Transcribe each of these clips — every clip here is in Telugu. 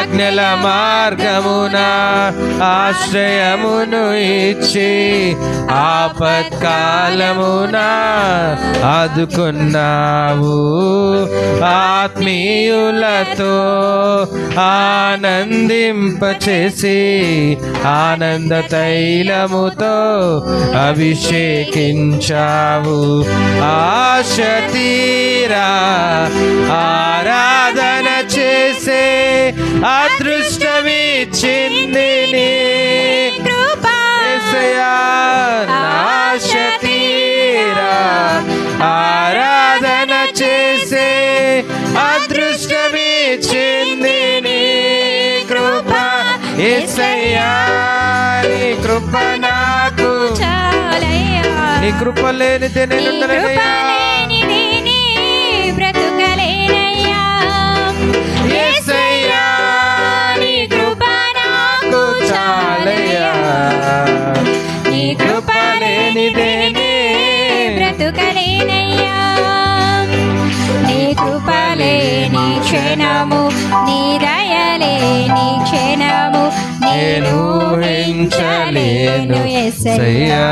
ఆజ్ఞల మార్గమున ఆశ్రయమును ఇచ్చి ఆపత్కాలమున ఆదుకున్నావు. ఆత్మీయులతో ఆనందింపచేసి ఆనంద తైలముతో అభిషేకించావు. ఆశ తీరా ఆరాధన చేసే అదృష్టమిచ్చింది నీ కృపా. యేసయ్యా ఆశ తీరా ఆరాధన చేసే అదృష్టమిచ్చింది నీ కృప. యేసయ్యా నీ కృప నాకు చాలయ్యా. నీ కృప లేనిదే నేనుండలేనయ్యా. బ్రతుకలేనయ్యా. యేసయ్యా నీ కృప నాకు చాలయ్యా. నీ కృప లేనిదే బ్రతుకలేనయ్యా. నీ కృప లేని క్షణము, నీ దయలేని క్షణము నేను ఊహించలేను యేసయ్యా.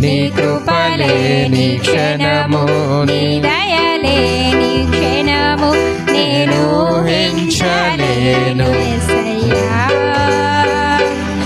నీ కృప లేని క్షణము, నీ దయలేని క్షణము నేను ఊహించలేను